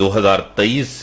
2023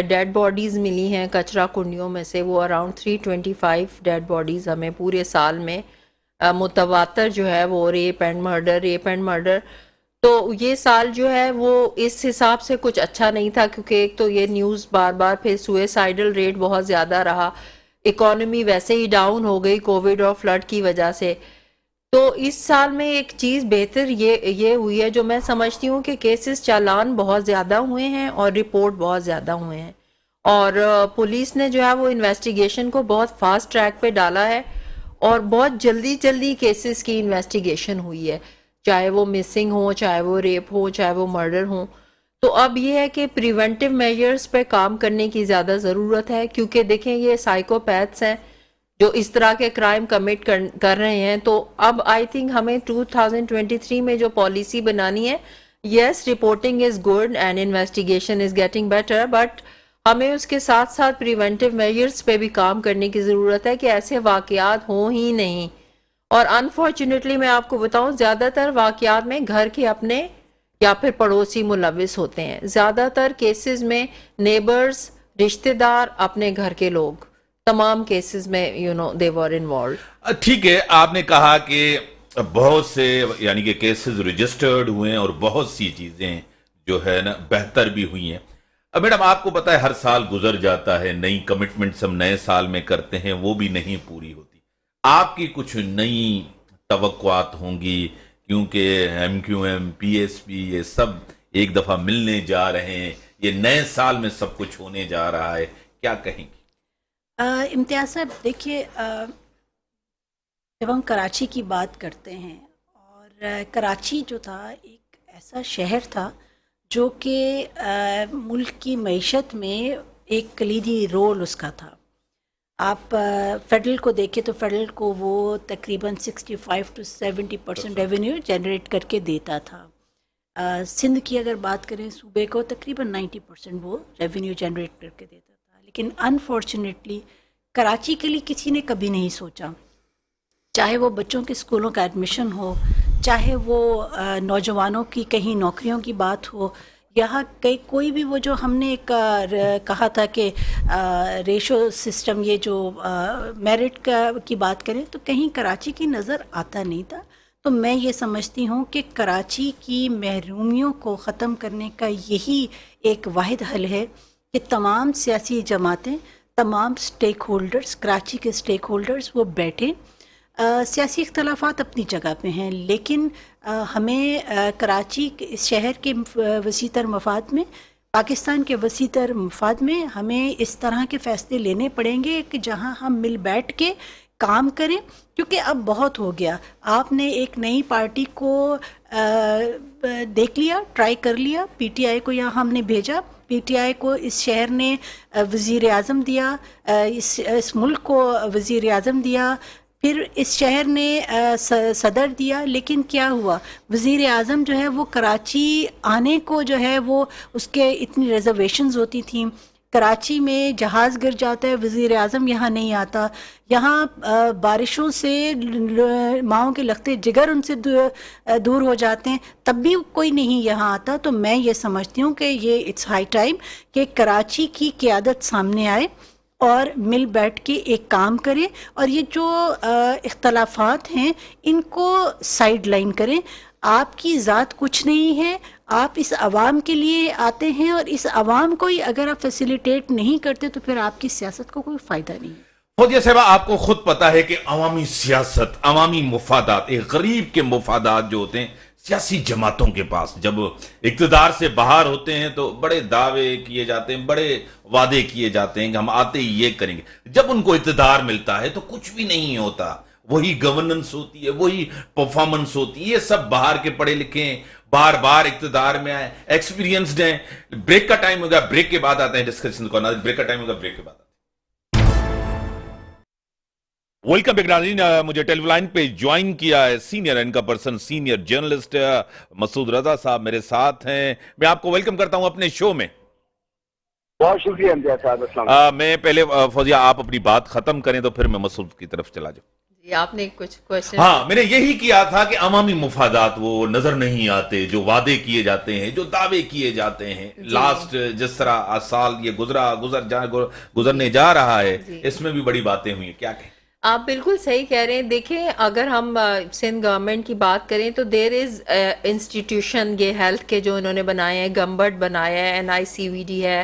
dead bodies ملی ہیں کچرا کنڈیوں میں سے، وہ اراؤنڈ 325 ڈیڈ باڈیز ہمیں پورے سال میں متواتر جو ہے وہ ریپ اینڈ مرڈر. تو یہ سال جو ہے وہ اس حساب سے کچھ اچھا نہیں تھا، کیونکہ ایک تو یہ نیوز بار بار، پھر سوئسائڈل ریٹ بہت زیادہ رہا، اکانومی ویسے ہی ڈاؤن ہو گئی کووڈ اور فلڈ کی وجہ سے. تو اس سال میں ایک چیز بہتر یہ ہوئی ہے جو میں سمجھتی ہوں کہ کیسز چالان بہت زیادہ ہوئے ہیں اور رپورٹ بہت زیادہ ہوئے ہیں، اور پولیس نے جو ہے وہ انویسٹیگیشن کو بہت فاسٹ ٹریک پہ ڈالا ہے اور بہت جلدی کیسز کی انویسٹیگیشن ہوئی ہے، چاہے وہ مسنگ ہو، چاہے وہ ریپ ہو، چاہے وہ مرڈر ہو. تو اب یہ ہے کہ پریونٹیو میجرز پہ کام کرنے کی زیادہ ضرورت ہے، کیونکہ دیکھیں یہ سائیکوپیتھس ہیں جو اس طرح کے کرائم کمٹ کر رہے ہیں. تو اب آئی تھنک ہمیں 2023 میں جو پالیسی بنانی ہے، yes reporting is good and investigation is getting better, but ہمیں اس کے ساتھ ساتھ پریونٹیو میجرز پہ بھی کام کرنے کی ضرورت ہے کہ ایسے واقعات ہوں ہی نہیں. اور انفارچونیٹلی میں آپ کو بتاؤں زیادہ تر واقعات میں گھر کے اپنے یا پھر پڑوسی ملوث ہوتے ہیں. زیادہ تر کیسز میں نیبرز، رشتہ دار، اپنے گھر کے لوگ، تمام کیسز میں they were involved. ٹھیک ہے، آپ نے کہا کہ بہت سے یعنی کہ کیسز رجسٹرڈ ہوئے ہیں اور بہت سی چیزیں جو ہے نا بہتر بھی ہوئی ہیں. اب میڈم آپ کو پتا ہے ہر سال گزر جاتا ہے، نئی کمٹمنٹس ہم نئے سال میں کرتے ہیں، وہ بھی نہیں پوری ہوتی. آپ کی کچھ نئی توقعات ہوں گی، کیونکہ MQM PSP یہ سب ایک دفعہ ملنے جا رہے ہیں، یہ نئے سال میں سب کچھ ہونے جا رہا ہے، کیا کہیں گی؟ امتیاز صاحب دیکھیے، جب ہم کراچی کی بات کرتے ہیں، اور کراچی جو تھا ایک ایسا شہر تھا جو کہ ملک کی معیشت میں ایک کلیدی رول اس کا تھا. آپ فیڈرل کو دیکھیں تو فیڈرل کو وہ تقریباً 65 to 70% ریونیو جنریٹ کر کے دیتا تھا. سندھ کی اگر بات کریں صوبے کو تقریباً 90% وہ ریونیو جنریٹ کر کے دیتا تھا. لیکن انفارچونیٹلی کراچی کے لیے کسی نے کبھی نہیں سوچا، چاہے وہ بچوں کے اسکولوں کا ایڈمیشن ہو، چاہے وہ نوجوانوں کی کہیں نوکریوں کی بات ہو، یہاں کوئی بھی وہ جو ہم نے کہا تھا کہ ریشو سسٹم، یہ جو میرٹ کی بات کریں تو کہیں کراچی کی نظر آتا نہیں تھا. تو میں یہ سمجھتی ہوں کہ کراچی کی محرومیوں کو ختم کرنے کا یہی ایک واحد حل ہے کہ تمام سیاسی جماعتیں، تمام سٹیک ہولڈرز، کراچی کے سٹیک ہولڈرز وہ بیٹھیں. سیاسی اختلافات اپنی جگہ پہ ہیں، لیکن ہمیں کراچی اس شہر کے وسیع تر مفاد میں، پاکستان کے وسیع تر مفاد میں ہمیں اس طرح کے فیصلے لینے پڑیں گے کہ جہاں ہم مل بیٹھ کے کام کریں. کیونکہ اب بہت ہو گیا، آپ نے ایک نئی پارٹی کو دیکھ لیا، ٹرائی کر لیا، PTI کو یہاں ہم نے بھیجا، PTI کو اس شہر نے وزیر اعظم دیا، اس ملک کو وزیر اعظم دیا، پھر اس شہر نے صدر دیا. لیکن کیا ہوا، وزیر اعظم جو ہے وہ کراچی آنے کو جو ہے وہ اس کے اتنی ریزرویشنز ہوتی تھیں. کراچی میں جہاز گر جاتا ہے، وزیر اعظم یہاں نہیں آتا. یہاں بارشوں سے ماؤں کے لگتے جگر ان سے دور ہو جاتے ہیں، تب بھی کوئی نہیں یہاں آتا. تو میں یہ سمجھتی ہوں کہ یہ اٹس ہائی ٹائم کہ کراچی کی قیادت سامنے آئے اور مل بیٹھ کے ایک کام کرے، اور یہ جو اختلافات ہیں ان کو سائیڈ لائن کریں. آپ کی ذات کچھ نہیں ہے، آپ اس عوام کے لیے آتے ہیں، اور اس عوام کو ہی اگر آپ فیسیلیٹیٹ نہیں کرتے تو پھر آپ کی سیاست کو کوئی فائدہ نہیں. فوزیہ صاحبہ، آپ کو خود پتا ہے کہ عوامی سیاست، عوامی مفادات، ایک غریب کے مفادات جو ہوتے ہیں سیاسی جماعتوں کے پاس، جب اقتدار سے باہر ہوتے ہیں تو بڑے دعوے کیے جاتے ہیں، بڑے وعدے کیے جاتے ہیں کہ ہم آتے ہی یہ کریں گے. جب ان کو اقتدار ملتا ہے تو کچھ بھی نہیں ہوتا، وہی گورننس ہوتی ہے، وہی پرفارمنس ہوتی ہے. یہ سب باہر کے پڑھے لکھے ہیں، بار بار اقتدار میں آئے، ایکسپیرینسڈ ہیں. بریک کا ٹائم ہوگا، بریک کے بعد آتے ہیں ڈسکشن کو. بریک کا ٹائم ہوگا، بریک کے بعد آتے ہیں. ویلکم بیک ناظرین، مجھے ٹیلی لائن پہ جوائن کیا ہے senior anchor person, senior journalist Masood Raza صاحب میرے ساتھ ہیں. میں آپ کو ویلکم کرتا ہوں اپنے شو میں. بہت شکریہ امتیاز صاحب. السلام علیکم. میں پہلے فوزیہ آپ اپنی بات ختم کریں تو پھر میں مسعود کی طرف چلا جاؤں. آپ نے کچھ کوشچن؟ ہاں میں نے یہی کیا تھا کہ عوامی مفادات وہ نظر نہیں آتے جو وعدے کیے جاتے ہیں، جو دعوے کیے جاتے ہیں. لاسٹ جس طرح سال یہ گزرنے جا رہا ہے، اس میں بھی بڑی باتیں ہوئی ہیں، کیا کہیں؟ آپ بالکل صحیح کہہ رہے ہیں. دیکھیں اگر ہم سندھ گورنمنٹ کی بات کریں تو دیر از انسٹیٹیوشن یہ ہیلتھ کے جو انہوں نے بنائے ہیں، گمبٹ بنایا ہے، NICVD ہے،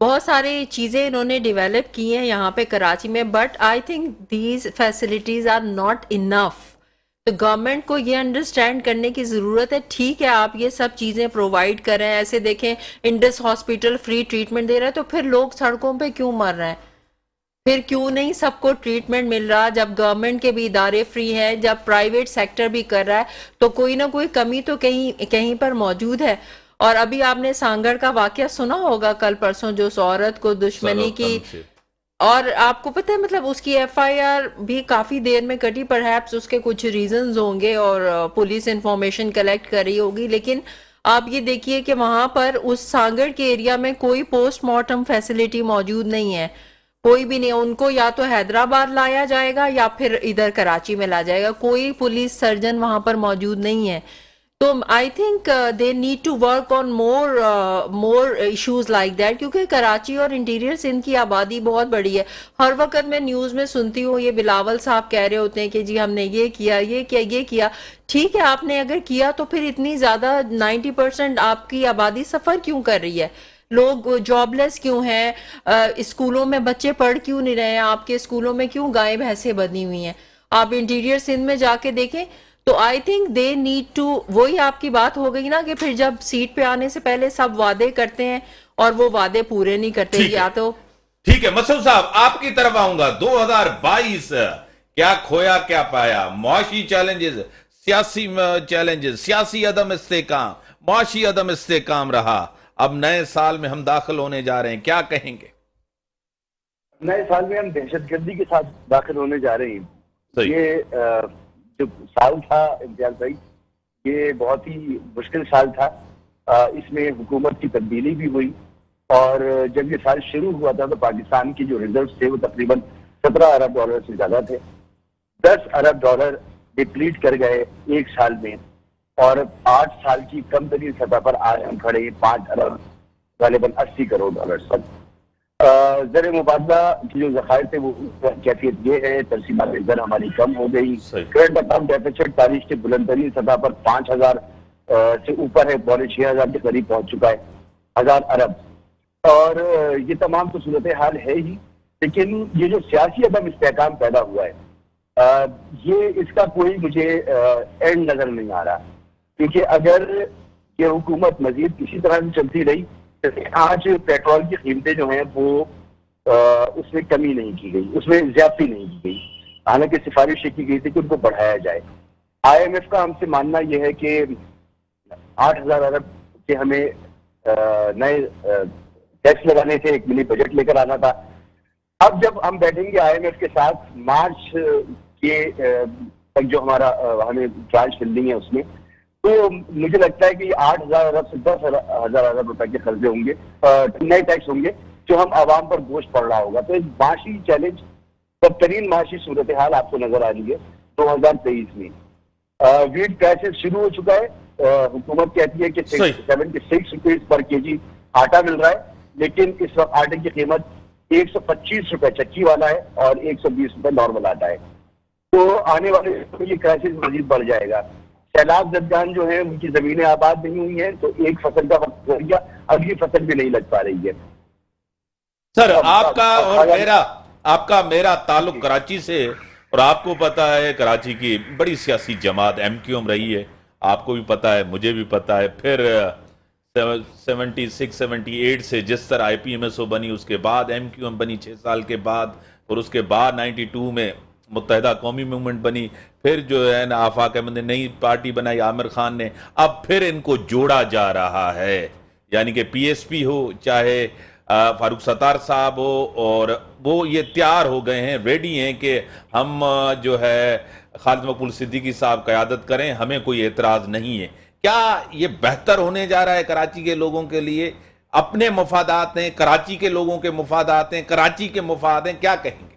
بہت ساری چیزیں انہوں نے ڈیولپ کی ہیں یہاں پہ کراچی میں. But I think these facilities are not enough. تو گورنمنٹ کو یہ انڈرسٹینڈ کرنے کی ضرورت ہے. ٹھیک ہے آپ یہ سب چیزیں پرووائڈ کر رہے ہیں، ایسے دیکھیں انڈس ہاسپٹل فری ٹریٹمنٹ دے رہا ہے، تو پھر لوگ سڑکوں پہ کیوں مر رہے ہیں؟ پھر کیوں نہیں سب کو ٹریٹمنٹ مل رہا؟ جب گورنمنٹ کے بھی ادارے فری ہیں، جب پرائیویٹ سیکٹر بھی کر رہا ہے، تو کوئی نہ کوئی کمی تو کہیں پر موجود ہے. اور ابھی آپ نے سانگڑ کا واقعہ سنا ہوگا کل پرسوں، جو اس عورت کو دشمنی کی، اور آپ کو پتہ ہے مطلب اس کی FIR بھی کافی دیر میں کٹی. پرہیپس اس کے کچھ ریزنز ہوں گے اور پولیس انفارمیشن کلیکٹ کر رہی ہوگی، لیکن آپ یہ دیکھیے کہ وہاں پر اس سانگڑ کے ایریا میں کوئی پوسٹ مارٹم فیسلٹی موجود نہیں ہے، کوئی بھی نہیں. ان کو یا تو حیدرآباد لایا جائے گا یا پھر ادھر کراچی میں لایا جائے گا، کوئی پولیس سرجن وہاں پر موجود نہیں ہے. تو I think they need to work on more issues like that, کیونکہ کراچی اور انٹیریئر سندھ کی آبادی بہت بڑی ہے. ہر وقت میں نیوز میں سنتی ہوں یہ بلاول صاحب کہہ رہے ہوتے ہیں کہ جی ہم نے یہ کیا. ٹھیک ہے آپ نے اگر کیا تو پھر اتنی زیادہ 90% آپ کی آبادی سفر کیوں کر رہی ہے؟ لوگ جاب لیس کیوں ہیں؟ اسکولوں میں بچے پڑھ کیوں نہیں رہے ہیں؟ آپ کے اسکولوں میں کیوں گائے بھینسیں بنی ہوئی ہیں؟ آپ انٹیریئر سندھ میں جا کے دیکھیں. تو I think they need to, وہی آپ کی بات ہو گئی نا کہ پھر جب سیٹ پہ آنے سے پہلے سب وعدے کرتے ہیں اور وہ وعدے پورے نہیں کرتے. یا تو ٹھیک ہے مسعود صاحب آپ کی طرف آؤں گا. 2022 کیا کھویا کیا پایا؟ معاشی چیلنجز، سیاسی چیلنجز، سیاسی عدم استحکام، معاشی عدم استحکام رہا. اب نئے سال میں ہم داخل ہونے جا رہے ہیں، کیا کہیں گے؟ نئے سال میں ہم دہشت گردی کے ساتھ داخل ہونے جا رہے ہیں. صحیح. یہ جو سال تھا امتیاز بھائی، یہ بہت ہی مشکل سال تھا. اس میں حکومت کی تبدیلی بھی ہوئی، اور جب یہ سال شروع ہوا تھا تو پاکستان کی جو ریزروز تھے وہ تقریباً $17 ارب سے زیادہ تھے. $10 ارب ڈپلیٹ کر گئے ایک سال میں، اور 8 سال کی کم ترین سطح پر آج ہم کھڑے ہیں 5 ارب غالباً $80 کروڑ پر. زر مبادلہ کی جو ذخائر تھے وہ کیفیت یہ ہے، ترسیمات زر ہماری کم ہو گئی. کرنٹ اکاؤنٹ ڈیفیسٹ تاریخ کے بلند ترین سطح پر 5,000 سے اوپر ہے، 6,500 کے قریب پہنچ چکا ہے، 1,000 ارب. اور یہ تمام تو صورتحال ہے ہی، لیکن یہ جو سیاسی عدم استحکام پیدا ہوا ہے، یہ اس کا کوئی مجھے اینڈ نظر نہیں آ رہا. کیونکہ اگر یہ حکومت مزید اسی طرح سے چلتی رہی، آج پیٹرول کی قیمتیں جو ہیں وہ اس میں کمی نہیں کی گئی، اس میں زیادتی نہیں کی گئی، حالانکہ سفارش کی گئی تھی کہ ان کو بڑھایا جائے. IMF کا ہم سے ماننا یہ ہے کہ 8,000 ارب کے ہمیں نئے ٹیکس لگانے تھے، ایک منی بجٹ لے کر آنا تھا. اب جب ہم بیٹھیں گے IMF کے ساتھ مارچ کے تک جو ہمارا ہمیں ٹرانچ ملنی ہے اس میں، تو مجھے لگتا ہے کہ 8,000 ارب سے 10,000 ارب روپے کے قرضے ہوں گے، نئے ٹیکس ہوں گے جو ہم عوام پر بوجھ پڑ رہا ہوگا. تو ایک معاشی چیلنج، بدترین معاشی صورتحال آپ کو نظر آ رہی ہے 2023 میں. ویٹ کرائسس شروع ہو چکا ہے. حکومت کہتی ہے کہ 76 روپیز پر kg آٹا مل رہا ہے، لیکن اس وقت آٹے کی قیمت 125 روپے چکی والا ہے اور 120 روپے نارمل آٹا ہے. تو آنے والے یہ کرائسس مزید بڑھ جائے گا. سیلاب زدگان جو ہیں ان کی زمینیں آباد نہیں ہوئی ہیں، تو ایک فصل کا وقت ہو گیا، اگلی فصل بھی نہیں لگ پا رہی ہے. سر آپ کا میرا تعلق کراچی سے، اور آپ کو پتا ہے کراچی کی بڑی سیاسی جماعت MQM رہی ہے، آپ کو بھی پتا ہے، مجھے بھی پتا ہے. پھر 76-78 سے جس طرح IPMSO بنی، اس کے بعد MQM بنی 6 سال کے بعد، اور اس کے بعد 92 میں متحدہ قومی موومنٹ بنی. پھر جو ہے نا آفاق احمد نے نئی پارٹی بنائی عامر خان نے. اب پھر ان کو جوڑا جا رہا ہے، یعنی کہ PSP ہو چاہے فاروق ستار صاحب ہو، اور وہ یہ تیار ہو گئے ہیں، ریڈی ہیں کہ ہم جو ہے خالد مقبول صدیقی صاحب قیادت کریں، ہمیں کوئی اعتراض نہیں ہے. کیا یہ بہتر ہونے جا رہا ہے کراچی کے لوگوں کے لیے؟ اپنے مفادات ہیں، کراچی کے لوگوں کے مفادات ہیں، کراچی کے مفاد ہیں، کیا کہیں گے؟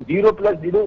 0 + 0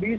20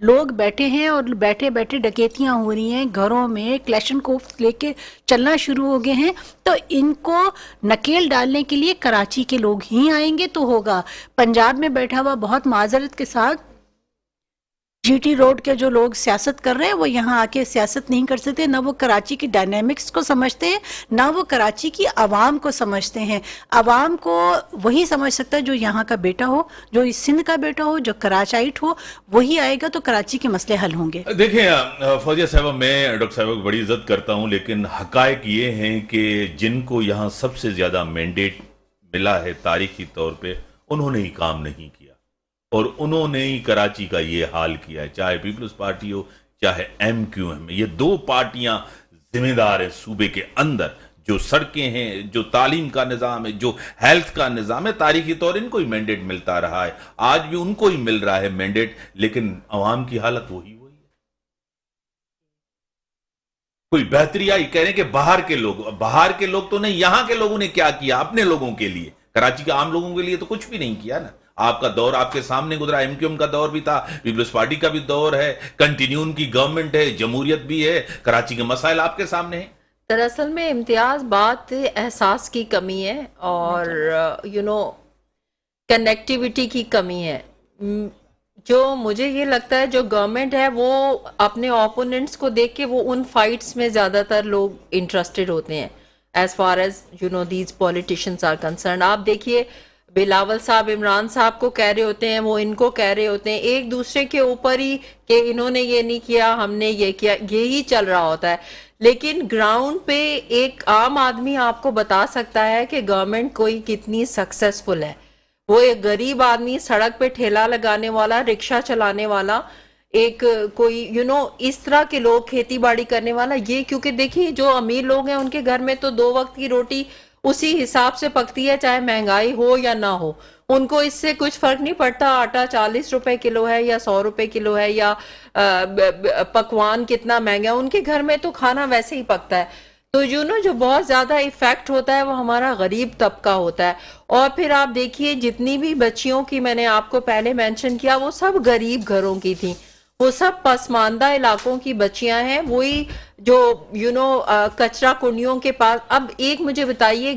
لوگ بیٹھے ہیں اور بیٹھے بیٹھے ڈکیتیاں ہو رہی ہیں گھروں میں, کلیشن کو لے کے چلنا شروع ہو گئے ہیں, تو ان کو نکیل ڈالنے کے لیے کراچی کے لوگ ہی آئیں گے تو ہوگا. پنجاب میں بیٹھا ہوا بہت معذرت کے ساتھ جی ٹی روڈ کے جو لوگ سیاست کر رہے ہیں وہ یہاں آ کے سیاست نہیں کر سکتے, نہ وہ کراچی کی ڈائنامکس کو سمجھتے ہیں, نہ وہ کراچی کی عوام کو سمجھتے ہیں. عوام کو وہی سمجھ سکتا ہے جو یہاں کا بیٹا ہو, جو اس سندھ کا بیٹا ہو, جو کراچائٹ ہو, وہی آئے گا تو کراچی کے مسئلے حل ہوں گے. دیکھیں فوزیہ صاحبہ, میں ڈاکٹر صاحبہ کو بڑی عزت کرتا ہوں, لیکن حقائق یہ ہیں کہ جن کو یہاں سب سے زیادہ مینڈیٹ ملا ہے تاریخی طور پہ, انہوں نے ہی کام نہیں کیا, اور انہوں نے ہی کراچی کا یہ حال کیا ہے, چاہے پیپلز پارٹی ہو چاہے ایم کیو ایم. یہ دو پارٹیاں ذمہ دار ہیں صوبے کے اندر. جو سڑکیں ہیں, جو تعلیم کا نظام ہے, جو ہیلتھ کا نظام ہے, تاریخی طور ان کو ہی مینڈیٹ ملتا رہا ہے, آج بھی ان کو ہی مل رہا ہے مینڈیٹ, لیکن عوام کی حالت وہی ہے. کوئی بہتری آئی؟ کہہ رہے ہیں کہ باہر کے لوگ تو نہیں, یہاں کے لوگوں نے کیا کیا اپنے لوگوں کے لیے؟ کراچی کے عام لوگوں کے لیے تو کچھ بھی نہیں کیا نا. آپ کا دور آپ کے سامنے گزرا, ایم کیو ایم کا دور بھی تھا, پیپلز پارٹی کا بھی دور ہے, کنٹینیو ان کی گورنمنٹ ہے, جمہوریت بھی ہے, کراچی کے مسائل آپ کے سامنے ہیں. دراصل میں امتیاز بات احساس کی کمی ہے اور کنیکٹیوٹی کی کمی ہے. جو مجھے یہ لگتا ہے جو گورنمنٹ ہے وہ اپنے اوپوننٹس کو دیکھ کے وہ ان فائٹس میں زیادہ تر لوگ انٹرسٹڈ ہوتے ہیں as far as these politicians are concern. آپ دیکھیے بلاول صاحب عمران صاحب کو کہہ رہے ہوتے ہیں, وہ ان کو کہہ رہے ہوتے ہیں, ایک دوسرے کے اوپر ہی کہ انہوں نے یہ نہیں کیا, ہم نے یہ کیا, یہی چل رہا ہوتا ہے. لیکن گراؤنڈ پہ ایک عام آدمی آپ کو بتا سکتا ہے کہ گورنمنٹ کوئی کتنی سکسیسفل ہے. وہ ایک غریب آدمی, سڑک پہ ٹھیلا لگانے والا, رکشہ چلانے والا, ایک کوئی اس طرح کے لوگ, کھیتی باڑی کرنے والا, یہ کیونکہ دیکھیے جو امیر لوگ ہیں ان کے گھر میں تو 2 وقت کی روٹی اسی حساب سے پکتی ہے, چاہے مہنگائی ہو یا نہ ہو. ان کو اس سے کچھ فرق نہیں پڑتا آٹا 40 روپے کلو ہے یا 100 روپے کلو ہے یا پکوان کتنا مہنگا ہے, ان کے گھر میں تو کھانا ویسے ہی پکتا ہے. تو جو بہت زیادہ ایفیکٹ ہوتا ہے وہ ہمارا غریب طبقہ ہوتا ہے. اور پھر آپ دیکھیے جتنی بھی بچیوں کی میں نے آپ کو پہلے مینشن کیا وہ سب غریب گھروں کی تھیں, وہ سب پسماندہ علاقوں کی بچیاں ہیں, وہی جو کچرا کنڈیوں کے پاس. اب ایک مجھے بتائیے,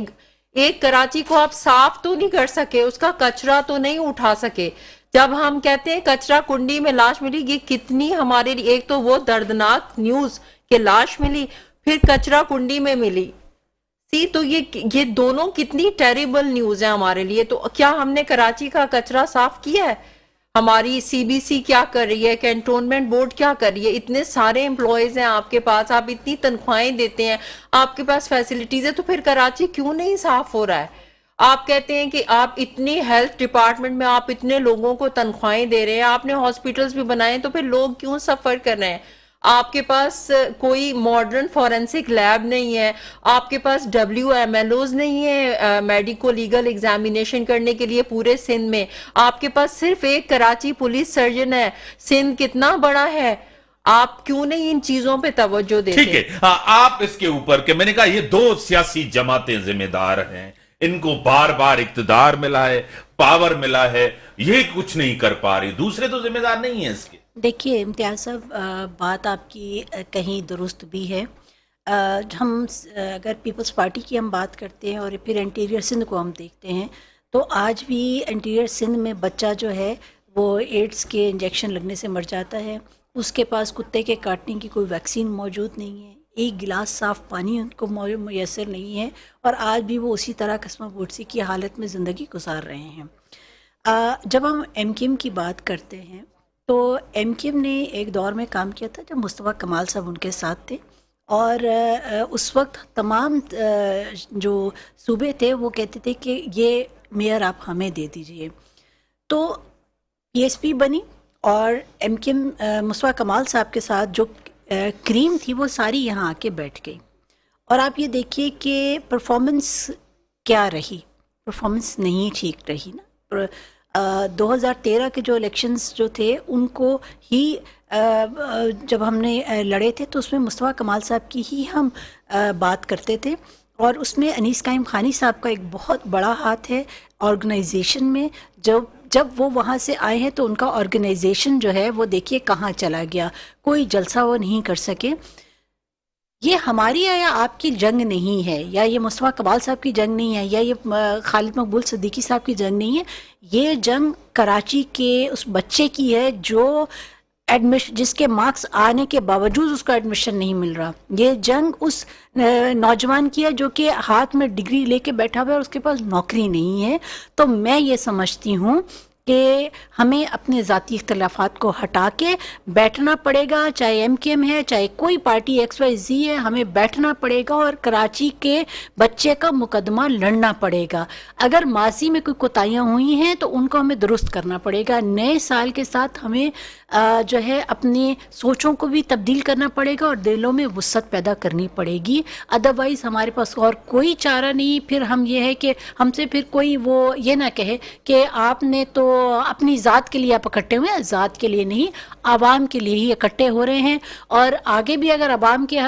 ایک کراچی کو آپ صاف تو نہیں کر سکے, اس کا کچرا تو نہیں اٹھا سکے. جب ہم کہتے ہیں کچرا کنڈی میں لاش ملی, یہ کتنی ہمارے لیے, ایک تو وہ دردناک نیوز کہ لاش ملی, پھر کچرا کنڈی میں ملی. تو یہ دونوں کتنی ٹیریبل نیوز ہے ہمارے لیے. تو کیا ہم نے کراچی کا کچرا صاف کیا ہے؟ ہماری سی بی سی کیا کر رہی ہے, کینٹونمنٹ بورڈ کیا کر رہی ہے؟ اتنے سارے امپلائیز ہیں آپ کے پاس, آپ اتنی تنخواہیں دیتے ہیں, آپ کے پاس فیسلٹیز ہے, تو پھر کراچی کیوں نہیں صاف ہو رہا ہے؟ آپ کہتے ہیں کہ آپ اتنی ہیلتھ ڈپارٹمنٹ میں آپ اتنے لوگوں کو تنخواہیں دے رہے ہیں, آپ نے ہاسپٹلز بھی بنائے, تو پھر لوگ کیوں سفر کر رہے ہیں؟ آپ کے پاس کوئی ماڈرن فورینسک لیب نہیں ہے, آپ کے پاس WMLOs نہیں ہے میڈیکو لیگل ایگزامینیشن کرنے کے لیے پورے سندھ میں, آپ کے پاس صرف ایک کراچی پولیس سرجن ہے. سندھ کتنا بڑا ہے, آپ کیوں نہیں ان چیزوں پہ توجہ دیتے؟ ٹھیک ہے, آپ اس کے اوپر کہ میں نے کہا یہ 2 سیاسی جماعتیں ذمہ دار ہیں, ان کو بار بار اقتدار ملا ہے, پاور ملا ہے, یہ کچھ نہیں کر پا رہی, دوسرے تو ذمہ دار نہیں ہیں اس کے. دیکھیے امتیاز صاحب, بات آپ کی کہیں درست بھی ہے. ہم اگر پیپلز پارٹی کی ہم بات کرتے ہیں اور پھر انٹیریئر سندھ کو ہم دیکھتے ہیں, تو آج بھی انٹیریئر سندھ میں بچہ جو ہے وہ ایڈز کے انجیکشن لگنے سے مر جاتا ہے, اس کے پاس کتے کے کاٹنے کی کوئی ویکسین موجود نہیں ہے, ایک گلاس صاف پانی ان کو میسر نہیں ہے, اور آج بھی وہ اسی طرح قسمہ بورسی کی حالت میں زندگی گزار رہے ہیں. جب ہم ایم کیو ایم کی بات کرتے ہیں تو ایم کیو ایم نے ایک دور میں کام کیا تھا جب مصطفیٰ کمال صاحب ان کے ساتھ تھے, اور اس وقت تمام جو صوبے تھے وہ کہتے تھے کہ یہ میئر آپ ہمیں دے دیجئے. تو پی ایس پی بنی اور ایم کیو ایم مصطفیٰ کمال صاحب کے ساتھ جو کریم تھی وہ ساری یہاں آ کے بیٹھ گئی. اور آپ یہ دیکھیے کہ پرفارمنس کیا رہی, پرفارمنس نہیں ٹھیک رہی نا. 2013 کے جو الیکشنز جو تھے ان کو ہی جب ہم نے لڑے تھے تو اس میں مصطفیٰ کمال صاحب کی ہی ہم بات کرتے تھے, اور اس میں انیس قائم خانی صاحب کا ایک بہت بڑا ہاتھ ہے آرگنائزیشن میں. جب وہ وہاں سے آئے ہیں تو ان کا آرگنائزیشن جو ہے وہ دیکھیے کہاں چلا گیا, کوئی جلسہ وہ نہیں کر سکے. یہ ہماری یا آپ کی جنگ نہیں ہے, یا یہ مصطفیٰ کمال صاحب کی جنگ نہیں ہے, یا یہ خالد مقبول صدیقی صاحب کی جنگ نہیں ہے. یہ جنگ کراچی کے اس بچے کی ہے جو جس کے مارکس آنے کے باوجود اس کو ایڈمیشن نہیں مل رہا. یہ جنگ اس نوجوان کی ہے جو کہ ہاتھ میں ڈگری لے کے بیٹھا ہوا ہے اور اس کے پاس نوکری نہیں ہے. تو میں یہ سمجھتی ہوں کہ ہمیں اپنے ذاتی اختلافات کو ہٹا کے بیٹھنا پڑے گا, چاہے ایم کیو ایم ہے, چاہے کوئی پارٹی ایکس وائی زی ہے, ہمیں بیٹھنا پڑے گا اور کراچی کے بچے کا مقدمہ لڑنا پڑے گا. اگر ماضی میں کوئی کوتاہیاں ہوئی ہیں تو ان کو ہمیں درست کرنا پڑے گا. نئے سال کے ساتھ ہمیں جو ہے اپنی سوچوں کو بھی تبدیل کرنا پڑے گا اور دلوں میں وسعت پیدا کرنی پڑے گی. ادروائز ہمارے پاس اور کوئی چارہ نہیں. پھر ہم یہ ہے کہ ہم سے پھر کوئی وہ یہ نہ کہے کہ آپ نے تو اپنی ذات کے لیے آپ اکٹھے ہوئے ہیں. ذات کے لیے نہیں, عوام کے لیے ہی اکٹھے ہو رہے ہیں. اور آگے بھی اگر عوام کی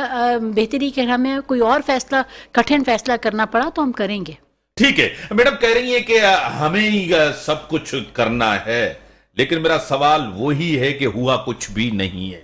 بہتری کے ہمیں کوئی اور فیصلہ, کٹھن فیصلہ کرنا پڑا تو ہم کریں گے. ٹھیک ہے میڈم, کہہ رہی ہیں کہ ہمیں ہی سب کچھ کرنا ہے, لیکن میرا سوال وہی ہے کہ ہوا کچھ بھی نہیں ہے.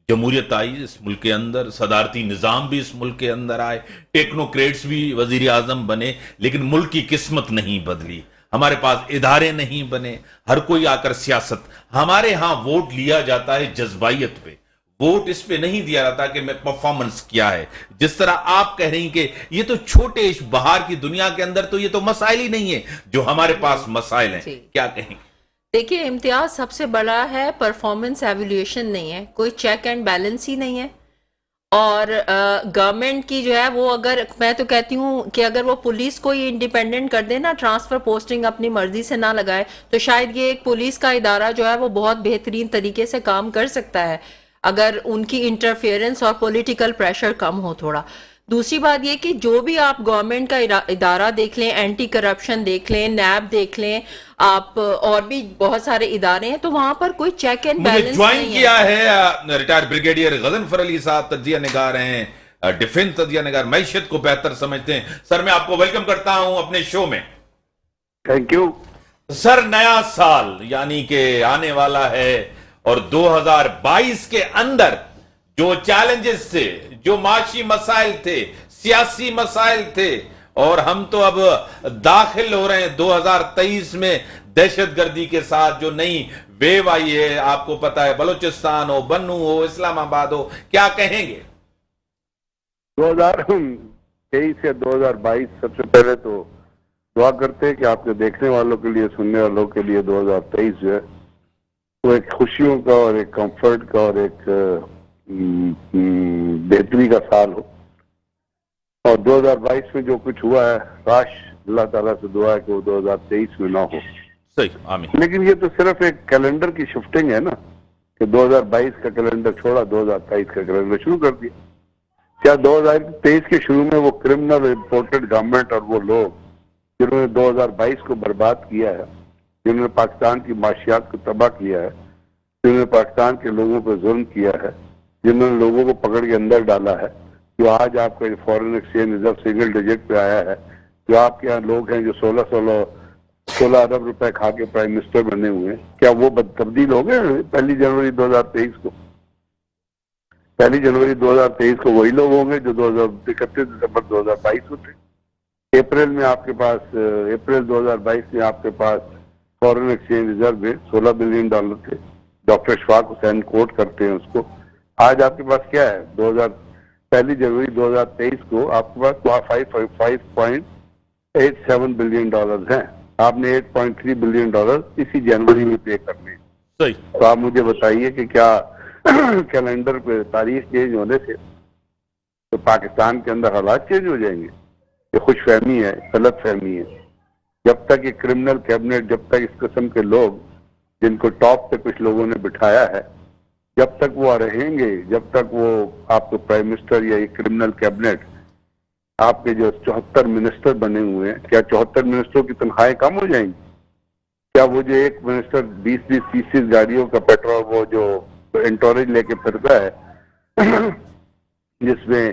جمہوریت آئی اس ملک کے اندر, صدارتی نظام بھی اس ملک کے اندر آئے, ٹیکنوکریٹس بھی وزیر اعظم بنے, لیکن ملک کی قسمت نہیں بدلی. ہمارے پاس ادارے نہیں بنے, ہر کوئی آ کر سیاست. ہمارے ہاں ووٹ لیا جاتا ہے جذبائیت پہ, ووٹ اس پہ نہیں دیا جاتا کہ میں پرفارمنس کیا ہے. جس طرح آپ کہہ رہی ہیں کہ یہ تو چھوٹے باہر کی دنیا کے اندر تو یہ تو مسائل ہی نہیں ہے جو ہمارے پاس مسائل ہیں. کیا کہیں؟ دیکھیے امتیاز سب سے بڑا ہے پرفارمنس ایویلیویشن نہیں ہے, کوئی چیک اینڈ بیلنس ہی نہیں ہے. اور گورنمنٹ کی جو ہے وہ, اگر میں تو کہتی ہوں کہ اگر وہ پولیس کو یہ انڈیپینڈنٹ کر دے نا, ٹرانسفر پوسٹنگ اپنی مرضی سے نہ لگائے, تو شاید یہ ایک پولیس کا ادارہ جو ہے وہ بہت بہترین طریقے سے کام کر سکتا ہے اگر ان کی انٹرفیئرنس اور پولیٹیکل پریشر کم ہو تھوڑا. دوسری بات یہ کہ جو بھی آپ گورنمنٹ کا ادارہ دیکھ لیں, اینٹی کرپشن دیکھ لیں, نیب دیکھ لیں, آپ اور بھی بہت سارے ادارے ہیں, تو وہاں پر کوئی چیک اینڈ بیلنس نہیں ہے. جوائن کیا ہے ریٹائرڈ بریگیڈیئر غضنفر علی صاحب, تجزیہ نگار ہیں, ڈیفنس تجزیہ نگار, معیشت کو بہتر سمجھتے ہیں. سر میں آپ کو ویلکم کرتا ہوں اپنے شو میں. Thank you sir. نیا سال یعنی کہ آنے والا ہے, اور 2022 کے اندر جو چیلنجز تھے, جو معاشی مسائل تھے, سیاسی مسائل تھے, اور ہم تو اب داخل ہو رہے ہیں 2023 میں دہشت گردی کے ساتھ جو نئی ویو آئی ہے. آپ کو پتا ہے بلوچستان ہو, بنو ہو, اسلام آباد ہو, کیا کہیں گے؟ 2023 یا 2022 سب سے پہلے تو دعا کرتے ہیں کہ آپ کے دیکھنے والوں کے لیے, سننے والوں کے لیے 2023 جو ہے وہ ایک خوشیوں کا اور ایک کمفرٹ کا اور ایک بہتری کا سال ہو. اور 2022 میں جو کچھ ہوا ہے, کاش اللہ تعالیٰ سے دعا ہے کہ وہ 2023 میں نہ ہو. صحیح, آمین. لیکن یہ تو صرف ایک کیلنڈر کی شفٹنگ ہے نا, کہ 2022 کا کیلنڈر چھوڑا, 2023 کا کیلنڈر شروع کر دیا. کیا 2023 کے شروع میں وہ کرمنل امپورٹڈ گورنمنٹ اور وہ لوگ جنہوں نے 2022 کو برباد کیا ہے, جنہوں نے پاکستان کی معاشیات کو تباہ کیا ہے, جنہوں نے پاکستان کے لوگوں پہ ظلم کیا ہے, جنہوں نے لوگوں کو پکڑ کے اندر ڈالا ہے, جو آج آپ کا foreign exchange reserve single digit پہ آیا ہے, جو آپ کے یہاں لوگ ہیں جو 16 ارب روپے کھا کے پرائم منسٹر بنے ہوئے ہیں, کیا وہ تبدیل ہو گئے 1 جنوری 2023 کو؟ 1 جنوری 2023 کو وہی لوگ ہوں گے جو 31 دسمبر 2022 کو تھے. اپریل میں آپ کے پاس, اپریل 2022 میں آپ کے پاس فورن ایکسچینج ریزرو میں $16 بلین تھے. ڈاکٹر اشفاق حسین کوٹ کرتے ہیں اس کو. آج آپ کے پاس کیا ہے؟ 1 جنوری 2023 کو آپ کے پاس $5.87 بلین ہیں. آپ نے $8.3 بلین اسی جنوری میں پے کرنے. صحیح. تو آپ مجھے بتائیے کہ کیا کیلنڈر پہ تاریخ چینج ہونے سے تو پاکستان کے اندر حالات چینج ہو جائیں گے؟ یہ خوش فہمی ہے, غلط فہمی ہے. جب تک یہ کرمنل کیبنٹ, جب تک اس قسم کے لوگ جن کو ٹاپ پہ کچھ لوگوں نے بٹھایا ہے, جب تک وہ رہیں گے, جب تک وہ آپ کو پرائم منسٹر یا یہ کرمنل کیبنٹ, آپ کے جو 74 منسٹر بنے ہوئے ہیں, کیا 74 منسٹروں کی تنخواہیں کم ہو جائیں گی؟ کیا وہ جو ایک منسٹر 20-30 گاڑیوں کا پیٹرول وہ جو انٹورج لے کے پھرتا ہے جس میں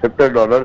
$76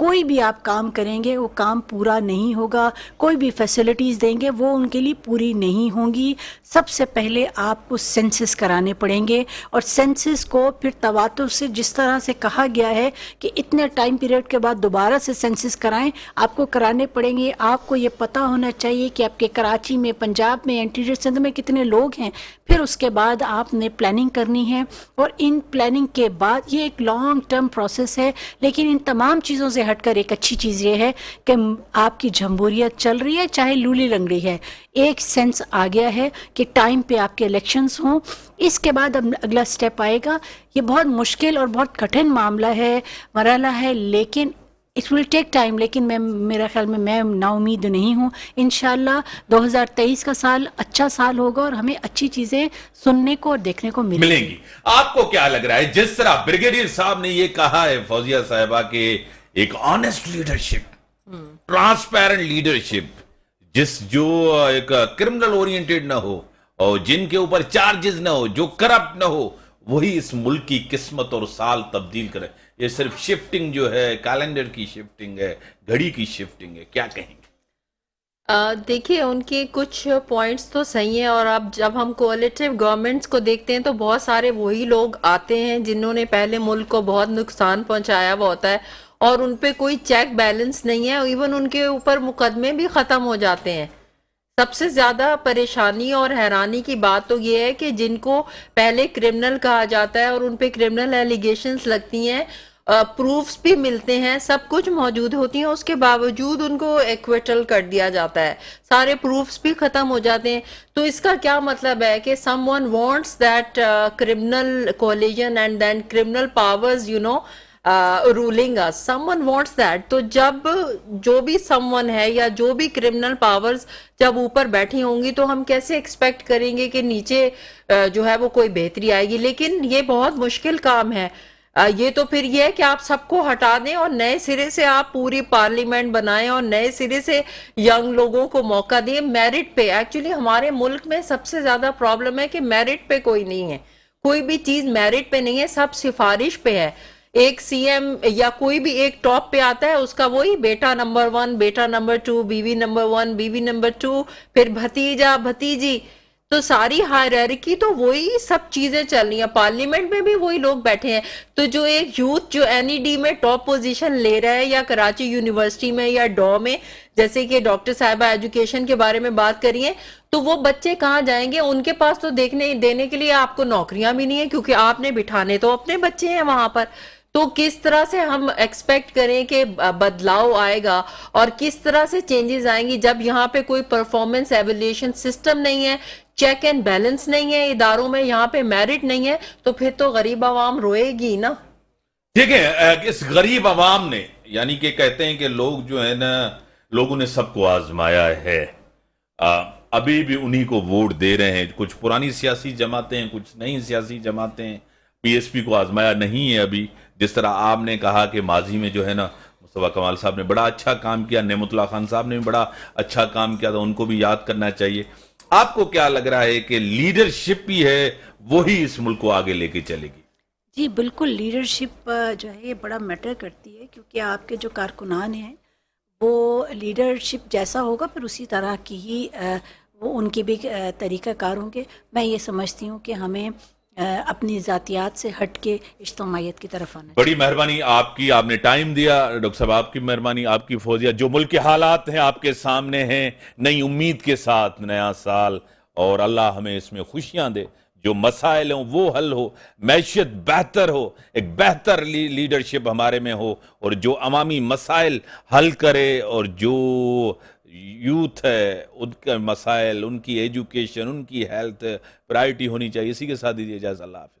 کوئی بھی آپ کام کریں گے وہ کام پورا نہیں ہوگا, کوئی بھی فیسلٹیز دیں گے وہ ان کے لیے پوری نہیں ہوں گی. سب سے پہلے آپ کو سینسس کرانے پڑیں گے, اور سینسس کو پھر تواتر سے جس طرح سے کہا گیا ہے کہ اتنے ٹائم پیریڈ کے بعد دوبارہ سے سینسس کرائیں, آپ کو کرانے پڑیں گے. آپ کو یہ پتہ ہونا چاہیے کہ آپ کے کراچی میں, پنجاب میں, انٹیریئر سندھ میں کتنے لوگ ہیں. پھر اس کے بعد آپ نے پلاننگ کرنی ہے, اور ان پلاننگ کے بعد یہ ایک لانگ ٹرم پروسیس ہے. لیکن ان تمام چیزوں سے ہٹ کر ایک اچھی چیز یہ ہے کہ آپ کی جمہوریت چل رہی ہے چاہے لولی لنگڑی ہے. ایک سینس آ گیا ہے کہ ٹائم پہ آپ کے الیکشنز ہوں. اس کے بعد اب اگلا سٹیپ آئے گا. یہ بہت مشکل اور بہت کٹھن معاملہ ہے, مرحلہ ہے, لیکن اٹ ول ٹیک ٹائم. لیکن میرا خیال میں نا امید نہیں ہوں. انشاءاللہ 2023 کا سال اچھا سال ہوگا اور ہمیں اچھی چیزیں سننے کو اور دیکھنے کو ملیں گی. آپ کو کیا لگ رہا ہے جس طرح بریگیڈیئر صاحب نے یہ کہا ہے فوزیہ صاحبہ کہ ایک آنیسٹ لیڈرشپ, ٹرانسپیرنٹ لیڈرشپ, جو ایک کرمنل اورینٹڈ نہ ہو اور جن کے اوپر چارجز نہ ہو, جو کرپٹ نہ ہو, وہی اس ملک کی قسمت اور سال تبدیل کرے. یہ صرف شفٹنگ جو ہے, کیلنڈر کی شفٹنگ ہے, گھڑی کی شفٹنگ ہے, کیا کہیں گے؟ دیکھیے ان کے کچھ پوائنٹس تو صحیح ہیں, اور اب جب ہم کولیٹیو گورنمنٹس کو دیکھتے ہیں تو بہت سارے وہی لوگ آتے ہیں جنہوں نے پہلے ملک کو بہت نقصان پہنچایا ہوا ہوتا ہے, اور ان پہ کوئی چیک بیلنس نہیں ہے. ایون ان کے اوپر مقدمے بھی ختم ہو جاتے ہیں. سب سے زیادہ پریشانی اور حیرانی کی بات تو یہ ہے کہ جن کو پہلے کرمنل کہا جاتا ہے اور ان پہ کرمنل ایلیگیشنز لگتی ہیں, پروفز بھی ملتے ہیں, سب کچھ موجود ہوتی ہیں, اس کے باوجود ان کو ایکویٹل کر دیا جاتا ہے, سارے پروفز بھی ختم ہو جاتے ہیں. تو اس کا کیا مطلب ہے کہ someone wants that criminal collusion and then criminal powers ruling us, someone wants that. تو جب جو بھی someone ہے یا جو بھی کرمنل پاورز جب اوپر بیٹھی ہوں گی تو ہم کیسے ایکسپیکٹ کریں گے کہ نیچے جو ہے وہ کوئی بہتری آئے گی. لیکن یہ بہت مشکل کام ہے. یہ تو پھر یہ ہے کہ آپ سب کو ہٹا دیں اور نئے سرے سے آپ پوری پارلیمنٹ بنائیں اور نئے سرے سے ینگ لوگوں کو موقع دیں میرٹ پہ. ایکچولی ہمارے ملک میں سب سے زیادہ پرابلم ہے کہ میرٹ پہ کوئی نہیں ہے, کوئی بھی چیز میرٹ پہ نہیں ہے, سب سفارش پہ ہے. ایک سی ایم یا کوئی بھی ایک ٹاپ پہ آتا ہے, اس کا وہی بیٹا نمبر 1, بیٹا نمبر 2, بیوی نمبر 1, بیوی نمبر 2, پھر بھتیجا بھتیجی, تو ساری ہائرارکی تو وہی سب چیزیں چل رہی ہیں. پارلیمنٹ میں بھی وہی لوگ بیٹھے ہیں. تو جو ایک یوتھ جو این ای ڈی میں ٹاپ پوزیشن لے رہا ہے یا کراچی یونیورسٹی میں یا ڈو میں, جیسے کہ ڈاکٹر صاحبہ ایجوکیشن کے بارے میں بات کریے, تو وہ بچے کہاں جائیں گے؟ ان کے پاس تو دینے کے لیے آپ کو نوکریاں بھی نہیں ہیں, کیونکہ آپ نے بٹھانے تو اپنے بچے ہیں وہاں پر. تو کس طرح سے ہم ایکسپیکٹ کریں کہ بدلاؤ آئے گا اور کس طرح سے چینجز آئیں گی جب یہاں پہ کوئی پرفارمنس ایویلیشن سسٹم نہیں ہے, چیک اینڈ بیلنس نہیں ہے اداروں میں, یہاں پہ میرٹ نہیں ہے, تو پھر تو غریب عوام روئے گی نا. دیکھیں اس غریب عوام نے, یعنی کہ کہتے ہیں کہ لوگ جو ہے نا, لوگوں نے سب کو آزمایا ہے, ابھی بھی انہی کو ووٹ دے رہے ہیں. کچھ پرانی سیاسی جماعتیں ہیں, کچھ نئی سیاسی جماعتیں ہیں. پی ایس پی کو آزمایا نہیں ہے ابھی. جس طرح آپ نے کہا کہ ماضی میں جو ہے نا مصطفیٰ کمال صاحب نے بڑا اچھا کام کیا, نعمت اللہ خان صاحب نے بھی بڑا اچھا کام کیا تھا, ان کو بھی یاد کرنا چاہیے. آپ کو کیا لگ رہا ہے کہ لیڈرشپ ہی ہے وہی اس ملک کو آگے لے کے چلے گی؟ جی بالکل, لیڈرشپ جو ہے یہ بڑا میٹر کرتی ہے, کیونکہ آپ کے جو کارکنان ہیں وہ لیڈرشپ جیسا ہوگا پھر اسی طرح کی ہی وہ ان کی بھی طریقہ کار ہوں گے. میں یہ سمجھتی ہوں کہ ہمیں اپنی ذاتیات سے ہٹ کے اجتماعیت کی طرف آنا. بڑی مہربانی آپ کی, آپ نے ٹائم دیا. ڈاکٹر صاحب آپ کی مہربانی, آپ کی فوزیہ. جو ملک کے حالات ہیں آپ کے سامنے ہیں, نئی امید کے ساتھ نیا سال, اور اللہ ہمیں اس میں خوشیاں دے. جو مسائل ہوں وہ حل ہو, معیشت بہتر ہو, ایک بہتر لیڈرشپ ہمارے میں ہو, اور جو عوامی مسائل حل کرے, اور جو یوتھ ہے ان کے مسائل, ان کی ایجوکیشن, ان کی ہیلتھ پرائرٹی ہونی چاہیے. اسی کے ساتھ دیجیے اجازت. اللہ حافظ.